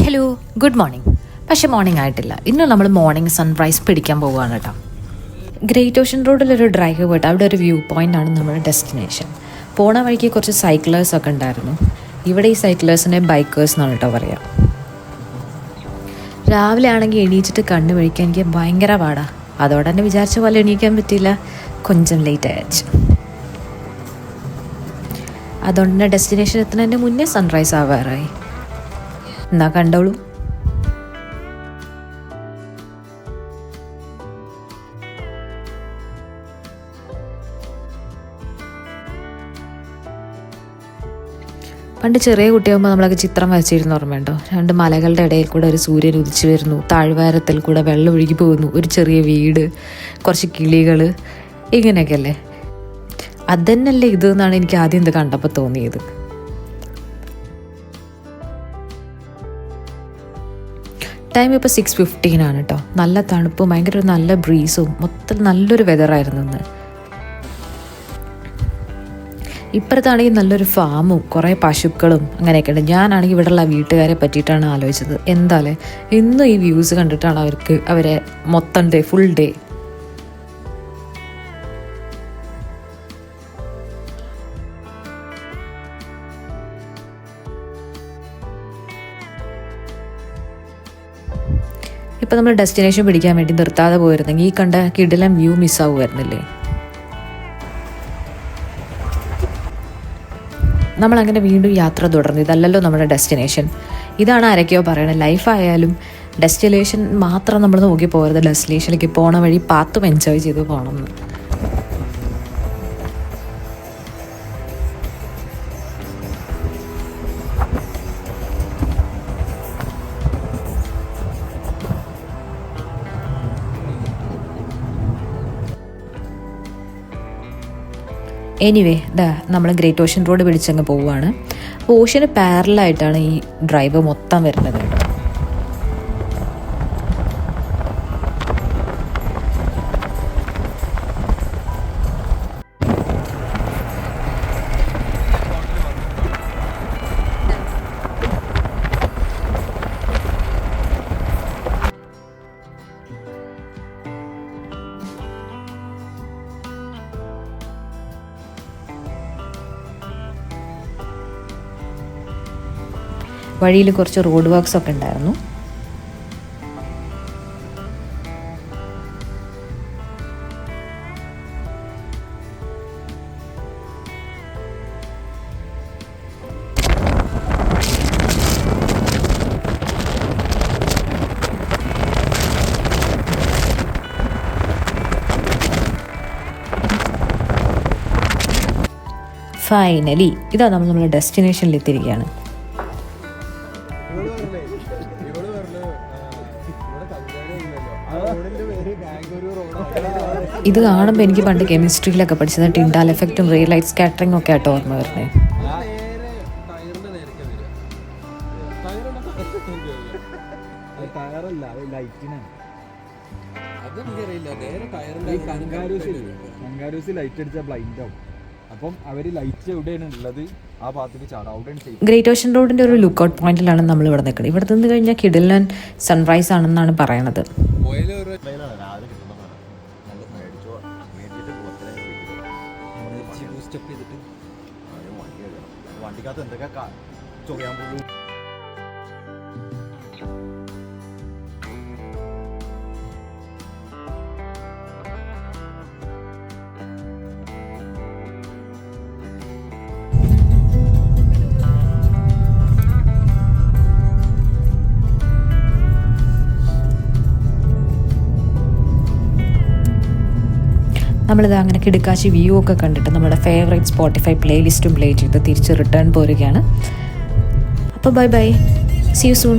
Hello, good morning. പക്ഷേ morning ആയിട്ടില്ല. ഇന്ന് നമ്മൾ മോർണിംഗ് സൺറൈസ് പിടിക്കാൻ പോവുകയാണ് കേട്ടോ. ഗ്രേറ്റ് ഓഷ്യൻ റോഡിലൊരു ഡ്രൈവ് പോയിട്ട് അവിടെ ഒരു വ്യൂ പോയിൻ്റ് ആണ് നമ്മുടെ ഡെസ്റ്റിനേഷൻ. പോണ വഴിക്ക് കുറച്ച് സൈക്ലേഴ്സൊക്കെ ഉണ്ടായിരുന്നു. ഇവിടെ ഈ സൈക്ലേഴ്സിനെ ബൈക്കേഴ്സ് എന്നാണ് കേട്ടോ പറയുക. രാവിലെ ആണെങ്കിൽ എണീച്ചിട്ട് കണ്ണ് വഴിക്കാൻ എനിക്ക് ഭയങ്കര പാടാണ്. അതോടെ തന്നെ വിചാരിച്ച പോലെ എണീക്കാൻ പറ്റിയില്ല, കൊഞ്ചം ലേറ്റ് ആയിച്ച്. അതുകൊണ്ട് തന്നെ ഡെസ്റ്റിനേഷൻ എത്തുന്നതിൻ്റെ മുന്നേ സൺറൈസ് ആവാറായി. എന്നാ കണ്ടോളൂ. പണ്ട് ചെറിയ കുട്ടിയാകുമ്പോൾ നമ്മളൊക്കെ ചിത്രം വരച്ചിരുന്ന ഓർമ്മയുണ്ടോ? രണ്ട് മലകളുടെ ഇടയിൽ കൂടെ ഒരു സൂര്യൻ ഉദിച്ചു വരുന്നു, താഴ്വാരത്തിൽ കൂടെ വെള്ളം ഒഴുകി പോകുന്നു, ഒരു ചെറിയ വീട്, കുറച്ച് കിളികൾ, ഇങ്ങനെയൊക്കെ അല്ലേ? അതന്നല്ലേ ഇത് എന്നാണ് എനിക്ക് ആദ്യം ഇത് കണ്ടപ്പോൾ തോന്നിയത്. ടൈം ഇപ്പോൾ 6:15 ആണ് കേട്ടോ. നല്ല തണുപ്പും ഭയങ്കര ഒരു നല്ല ബ്രീസും, മൊത്തം നല്ലൊരു വെതറായിരുന്നു ഇന്ന്. ഇപ്പുറത്താണെങ്കിൽ നല്ലൊരു ഫാമും കുറേ പശുക്കളും അങ്ങനെയൊക്കെ ഉണ്ട്. ഞാനാണെങ്കിൽ ഇവിടെയുള്ള വീട്ടുകാരെ പറ്റിയിട്ടാണ് ആലോചിച്ചത്. എന്തായാലും ഇന്നും ഈ വ്യൂസ് കണ്ടിട്ടാണ് അവരെ മൊത്തം ഡേ, ഫുൾ ഡേ. ഇപ്പോൾ നമ്മൾ ഡെസ്റ്റിനേഷൻ പിടിക്കാൻ വേണ്ടി നിർത്താതെ പോയിരുന്നെങ്കിൽ ഈ കണ്ട കിടിലൻ വ്യൂ മിസ്സാവുമായിരുന്നില്ലേ? നമ്മളങ്ങനെ വീണ്ടും യാത്ര തുടർന്നു. ഇതല്ലല്ലോ നമ്മുടെ ഡെസ്റ്റിനേഷൻ. ഇതാണ് ആരൊക്കെയോ പറയണത്, ലൈഫായാലും ഡെസ്റ്റിനേഷൻ മാത്രം നമ്മൾ നോക്കി പോകരുത്, ഡെസ്റ്റിനേഷനിലേക്ക് പോണ വഴി പാത്തും എൻജോയ് ചെയ്ത് പോകണം എന്ന്. എനിവേ നമ്മൾ ഗ്രേറ്റ് ഓഷ്യൻ റോഡ് പിടിച്ചങ്ങ് പോവുകയാണ്. അപ്പോൾ ഓഷ്യന് പാരലായിട്ടാണ് ഈ ഡ്രൈവ് മൊത്തം വരുന്നത്. വഴിയിൽ കുറച്ച് റോഡ് വർക്ക്സ് ഒക്കെ ഉണ്ടായിരുന്നു. ഫൈനലി ഇതാ നമ്മൾ നമ്മുടെ ഡെസ്റ്റിനേഷനിൽ എത്തിയിരിക്കുകയാണ്. ഇത് കാണുമ്പോൾ എനിക്ക് പണ്ട് കെമിസ്ട്രിയിലൊക്കെ പഠിച്ചത് ടിൻഡാൽ എഫക്റ്റും റേ ലൈറ്റ് സ്കാറ്ററിംഗ് ഒക്കെ ആയിട്ട് ഓർമ്മ വരുന്നത്. ഗ്രേറ്റ് ഓഷ്യൻ റോഡിന്റെ ഒരു ലുക്കൗട്ട് പോയിന്റിലാണ് നമ്മൾ ഇവിടെ നിൽക്കുന്നത്. ഇവിടെ നിന്ന് കഴിഞ്ഞാൽ കിടിലൻ സൺറൈസ് ആണെന്നാണ് പറയണത്. വണ്ടിക്കകത്ത് എന്തൊക്കെ ചൊറിയാൻ പോകും. നമ്മളിത് അങ്ങനെ കിടക്കാച്ചി വ്യൂ ഒക്കെ കണ്ടിട്ട് നമ്മുടെ ഫേവറേറ്റ് സ്പോട്ടിഫൈ പ്ലേലിസ്റ്റും പ്ലേ ചെയ്ത് തിരിച്ച് റിട്ടേൺ പോരുകയാണ്. അപ്പോൾ bye bye, see you soon.